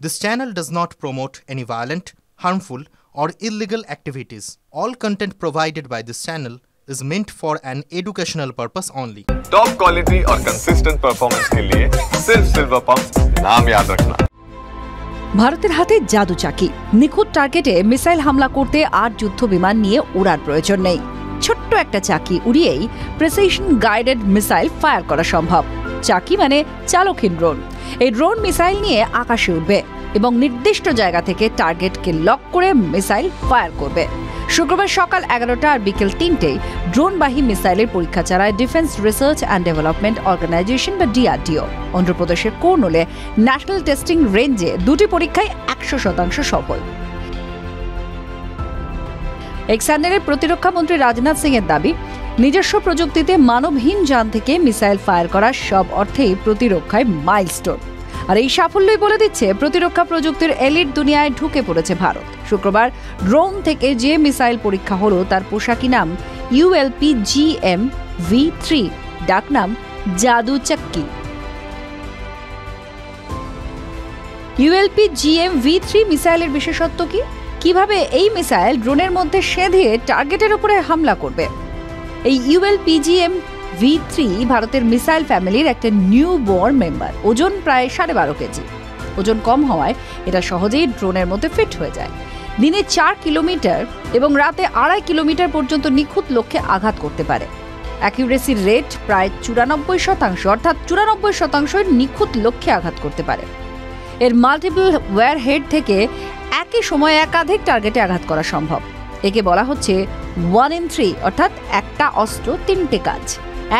This channel does not promote any violent, harmful, or illegal activities. All content provided by this channel is meant for an educational purpose only. Top quality और consistent performance के लिए सिर्फ silver pump नाम याद रखना। ভারতের হাতে জাদু চাকি। নিখুঁত টার্গেটে মিসাইল হামলা করতে আর যুদ্ধ বিমান নিয়ে ওড়ার প্রয়োজন নেই। ছোট্ট একটা চাকি উড়িয়েই প্রিসিশন গাইডেড মিসাইল ফায়ার করা সম্ভব। চাকি মানে চালকহীন ড্রোন। এই ড্রোন মিসাইল নিয়ে আকাশে উঠবে এবং নির্দিষ্ট জায়গা থেকে টার্গেটকে লক করে মিসাইল ফায়ার করবে। শুক্রবার সকাল 11টা আর বিকেল 3টেয় ড্রোনবাহী মিসাইলের পরীক্ষা চালায় defence research and development organisation বা ডিআরডিও। অন্ধ্রপ্রদেশের কর্নুলে ন্যাশনাল টেস্টিং রেঞ্জে দুটি পরীক্ষায় 100% সফল। এক স্যান্ডেলের প্রতিরক্ষা মন্ত্রী রাজনাথ সিং এর দাবি, নিজস্ব প্রযুক্তিতে মানবহীন যান থেকে মিসাইল ফায়ার করা সব অর্থেই প্রতিরক্ষায় মাইলস্টোন। আর এই সাফল্যই বলে দিচ্ছে প্রতিরক্ষা প্রযুক্তির এলিট দুনিয়ায় ঢুকে পড়েছে ভারত। শুক্রবার ড্রোন থেকে যে মিসাইল পরীক্ষা হলো তার পোশাকি নাম ULP-GM-V3, ডাকনাম জাদু চাক্কি। ULP-GM-V3 মিসাইলের বিশেষত্ব কি? কিভাবে এই মিসাইল ড্রোনের মধ্যে সেঁধে টার্গেটের উপরে হামলা করবে? এই ULP-GM-V3 ভারতের মিসাইল ফ্যামিলির একটা নিউ বর্ন মেম্বার। ওজন প্রায় 12.5 কেজি। ওজন কম হওয়ায় এটা সহজেই ড্রোনের মধ্যে ফিট হয়ে যায়। দিনে 4 কিলোমিটার এবং রাতে 2.5 কিলোমিটার পর্যন্ত নিখুঁত লক্ষ্যে আঘাত করতে পারে। অ্যাকিউরেসি রেট প্রায় 94%, অর্থাৎ 94% নিখুঁত লক্ষ্যে আঘাত করতে পারে। এর মাল্টিপল ওয়্যারহেড থেকে একই সময়ে একাধিক টার্গেটে আঘাত করা সম্ভব। একে বলা হচ্ছে 1 in 3, অর্থাৎ একটা অস্ত্র 3টে কাজ।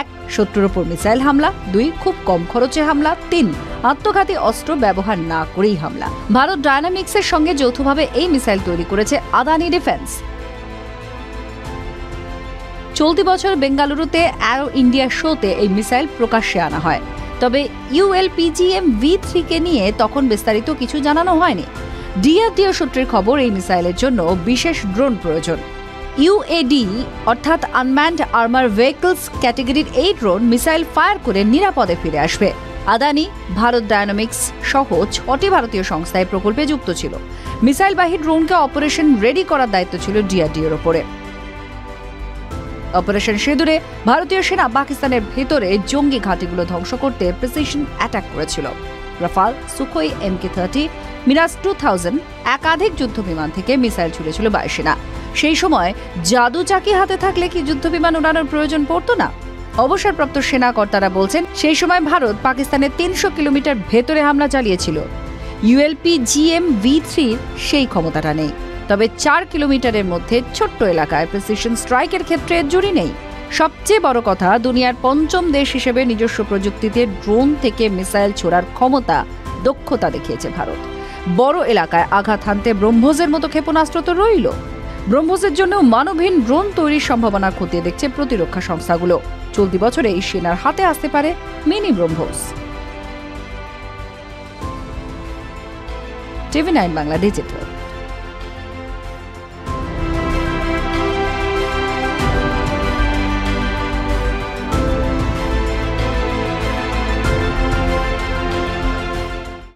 1. শত্রুর উপর মিসাইল হামলা। 2. খুব কম খরচে হামলা। 3. আত্মঘাতী অস্ত্র ব্যবহার না করেই হামলা। ভারত ডায়নামিক্সের সঙ্গে যৌথভাবে এই মিসাইল তৈরি করেছে আদানি ডিফেন্স। চলতি বছর বেঙ্গালুরুতে অ্যারো ইন্ডিয়া শোতে এই মিসাইল প্রকাশ্যে আনা হয়। তবে ULP-GM-V3 কে নিয়ে তখন বিস্তারিত কিছু জানানো হয়নি। ডিআরডিও সূত্রের খবর, এই মিসাইলের জন্য বিশেষ ড্রোন প্রয়োজন। UAD অর্থাৎ আনম্যান্ড আর্মার ভেহিকলস ক্যাটাগরির এই ড্রোন মিসাইল ফায়ার করে নিরাপদে ফিরে আসবে। আদানি, ভারত ডায়নামিক্স সহ 6টি ভারতীয় সংস্থায় প্রকল্পে যুক্ত ছিল। মিসাইলবাহী ড্রোনকে অপারেশন রেডি করার দায়িত্ব ছিল ডিআরডিওর ওপরে। অপারেশন সিঁদুরে ভারতীয় সেনা পাকিস্তানের ভেতরে জঙ্গি ঘাঁটিগুলো ধ্বংস করতে প্রিসিশন অ্যাটাক করেছিল। রাফাল, সুখোই MK-30, মিরাজ 2000 একাধিক যুদ্ধ বিমান থেকে মিসাইল ছুড়েছিল বায়ুসেনা। সেই সময় জাদু চাকি হাতে থাকলে কি যুদ্ধ বিমান উড়ানোর প্রয়োজন পড়তো না? অবসরপ্রাপ্ত সেনা কর্তারা বলছেন, সেই সময় ভারত পাকিস্তানের 300 কিলোমিটার ভেতরে হামলা চালিয়েছিল। ULP-GM-V3 সেই ক্ষমতাটা নেই। তবে 4 কিলোমিটারের মধ্যে ছোট্ট এলাকায় প্রিসিশন স্ট্রাইকের ক্ষেত্রে জুড়ি নেই। সবচেয়ে বড় কথা, দুনিয়ার 5ম দেশ হিসেবে নিজস্ব প্রযুক্তিতে ড্রোন থেকে মিসাইল ছোড়ার ক্ষমতা, দক্ষতা দেখিয়েছে ভারত। বড় এলাকায় আঘাত হানতে ব্রহ্মোসের মতো ক্ষেপণাস্ত্র তো রইল। ব্রহ্মোসের জন্য মানবহীন ড্রোন তৈরির সম্ভাবনা খতিয়ে দেখছে প্রতিরক্ষা সংস্থাগুলো। চলতি বছরে এই সেনার হাতে আসতে পারে mini BrahMos. TV9 Bangla digital.